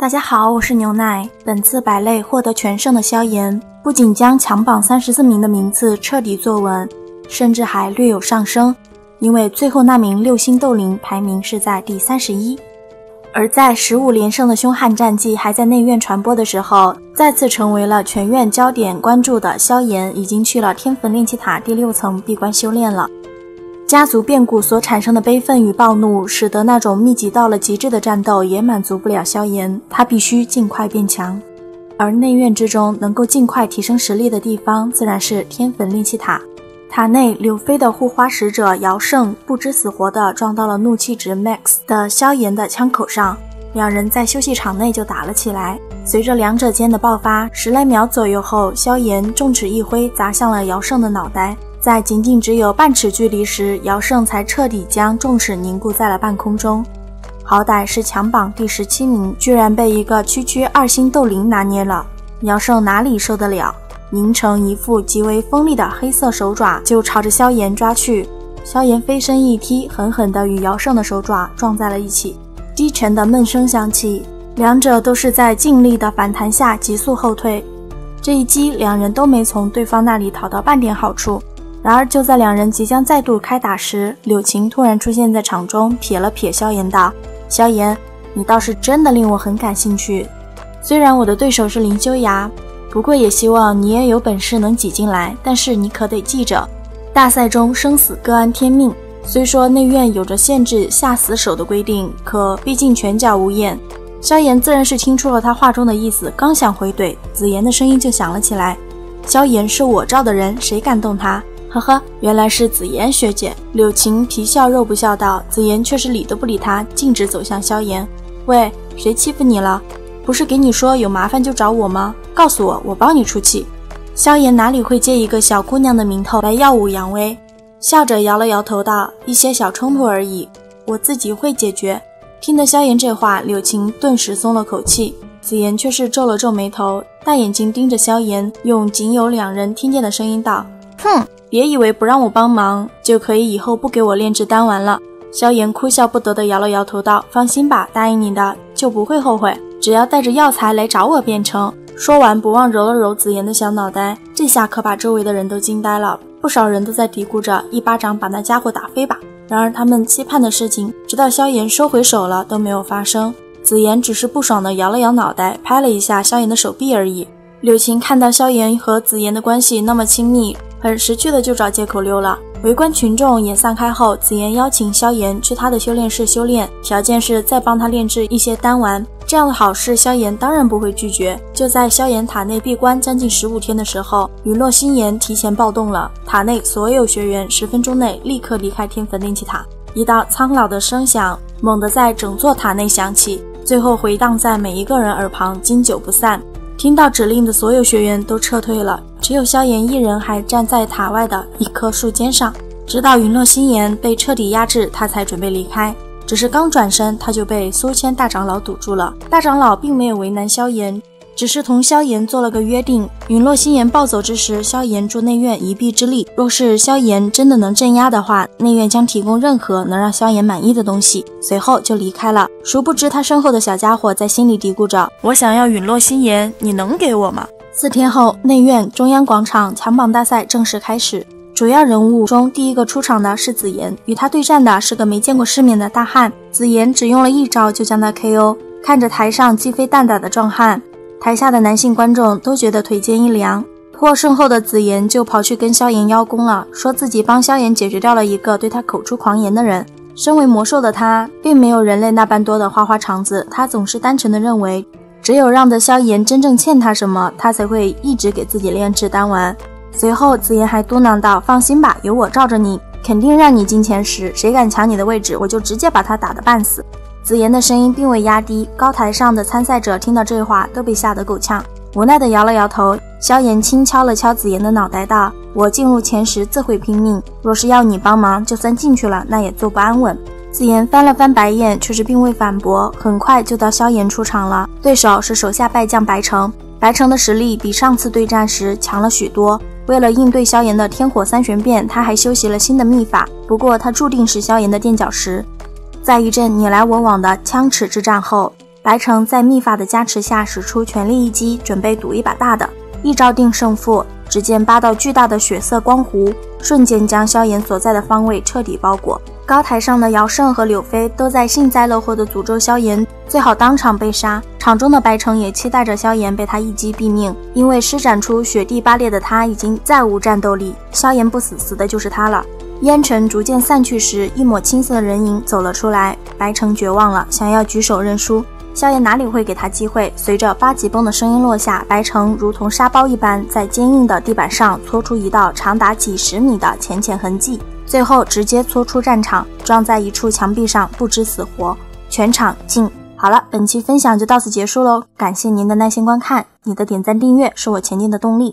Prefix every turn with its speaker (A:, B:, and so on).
A: 大家好，我是牛奶。本次百类获得全胜的萧炎，不仅将强榜34名的名次彻底坐稳，甚至还略有上升，因为最后那名6星斗灵排名是在第31。而在15连胜的凶悍战绩还在内院传播的时候，再次成为了全院焦点关注的萧炎已经去了天坟炼气塔第6层闭关修炼了。家族变故所产生的悲愤与暴怒，使得那种密集到了极致的战斗也满足不了萧炎，他必须尽快变强。而内院之中能够尽快提升实力的地方，自然是天坟炼气塔。塔内柳飞的护花使者姚胜不知死活地撞到了怒气值 max 的萧炎的枪口上，两人在休息场内就打了起来。随着两者间的爆发，10来秒左右后，萧炎重尺一挥砸向了姚胜的脑袋。在仅仅只有半尺距离时，姚胜才彻底将重尺凝固在了半空中。好歹是强榜第17名，居然被一个区2星斗灵拿捏了，姚胜哪里受得了？拧成一副极为锋利的黑色手爪就朝着萧炎抓去。萧炎飞身一踢，狠狠地与姚胜的手爪撞在了一起，低沉的闷声响起，两者都是在尽力的反弹下急速后退。这一击，两人都没从对方那里讨到半点好处。然而就在两人即将再度开打时，柳晴突然出现在场中，瞥了瞥萧炎道：萧炎，你倒是真的令我很感兴趣。虽然我的对手是林修崖，不过也希望你也有本事能挤进来，但是你可得记着，大赛中生死各安天命。虽说内院有着限制下死手的规定，可毕竟拳脚无眼。萧炎自然是听出了他话中的意思，刚想回怼，紫妍的声音就响了起来：萧炎是我罩的人，谁敢动他？呵呵，原来是紫妍学姐。柳晴皮笑肉不笑道，紫妍却是理都不理他，径直走向萧炎。喂，谁欺负你了？不是给你说有麻烦就找我吗？告诉我，我帮你出气。萧炎哪里会借一个小姑娘的名头来耀武扬威，笑着摇了摇头道：一些小冲突而已，我自己会解决。听得萧炎这话，柳晴顿时松了口气，紫妍却是皱了皱眉头，大眼睛盯着萧炎，用仅有两人听见的声音道：哼，别以为不让我帮忙就可以以后不给我炼制丹丸了。萧炎哭笑不得地摇了摇头道：放心吧，答应你的就不会后悔，只要带着药材来找我便成。说完不忘揉了揉紫妍的小脑袋，这下可把周围的人都惊呆了，不少人都在嘀咕着一巴掌把那家伙打飞吧。然而他们期盼的事情直到萧炎收回手了都没有发生，紫妍只是不爽地摇了摇脑袋，拍了一下萧炎的手臂而已。柳晴看到萧炎和紫妍的关系那么亲密，很识趣的就找借口溜了。围观群众也散开后，紫妍邀请萧炎去他的修炼室修炼，条件是再帮他炼制一些丹丸。这样的好事萧炎当然不会拒绝。就在萧炎塔内闭关将近15天的时候，陨落心炎提前暴动了，塔内所有学员10分钟内立刻离开天坟炼气塔。一道苍老的声响猛地在整座塔内响起，最后回荡在每一个人耳旁，经久不散。听到指令的所有学员都撤退了，只有萧炎一人还站在塔外的一棵树尖上，直到陨落心炎被彻底压制，他才准备离开。只是刚转身，他就被苏谦大长老堵住了。大长老并没有为难萧炎，只是同萧炎做了个约定，陨落心炎暴走之时，萧炎助内院一臂之力，若是萧炎真的能镇压的话，内院将提供任何能让萧炎满意的东西。随后就离开了。殊不知他身后的小家伙在心里嘀咕着：我想要陨落心炎，你能给我吗？4天后，内院中央广场强榜大赛正式开始。主要人物中第一个出场的是紫妍，与他对战的是个没见过世面的大汉。紫妍只用了一招就将他 KO。 看着台上鸡飞蛋打的壮汉，台下的男性观众都觉得腿间一凉。获胜后的紫妍就跑去跟萧炎邀功了，说自己帮萧炎解决掉了一个对他口出狂言的人。身为魔兽的他并没有人类那般多的花花肠子，他总是单纯的认为只有让得萧炎真正欠他什么，他才会一直给自己炼制丹丸。随后紫妍还嘟囔道：放心吧，有我罩着你，肯定让你金钱石，谁敢抢你的位置我就直接把他打得半死。紫妍的声音并未压低，高台上的参赛者听到这话都被吓得够呛，无奈地摇了摇头。萧炎轻敲了敲紫妍的脑袋道：我进入前10自会拼命，若是要你帮忙，就算进去了那也坐不安稳。紫妍翻了翻白眼，却是并未反驳。很快就到萧炎出场了，对手是手下败将白城。白城的实力比上次对战时强了许多，为了应对萧炎的天火3玄变，他还修习了新的秘法，不过他注定是萧炎的垫脚石。在一阵你来我往的枪齿之战后，白城在秘法的加持下使出全力一击，准备赌一把大的，一招定胜负。只见8道巨大的血色光弧瞬间将萧炎所在的方位彻底包裹。高台上的姚胜和柳飞都在幸灾乐祸地诅咒萧炎最好当场被杀，场中的白城也期待着萧炎被他一击毙命，因为施展出雪地8裂的他已经再无战斗力，萧炎不死，死的就是他了。烟尘逐渐散去时，一抹青色的人影走了出来，白城绝望了，想要举手认输，萧炎哪里会给他机会？随着8级崩的声音落下，白城如同沙包一般在坚硬的地板上搓出一道长达几10米的浅浅痕迹，最后直接搓出战场，撞在一处墙壁上，不知死活。全场静。好了，本期分享就到此结束喽，感谢您的耐心观看，你的点赞订阅是我前进的动力。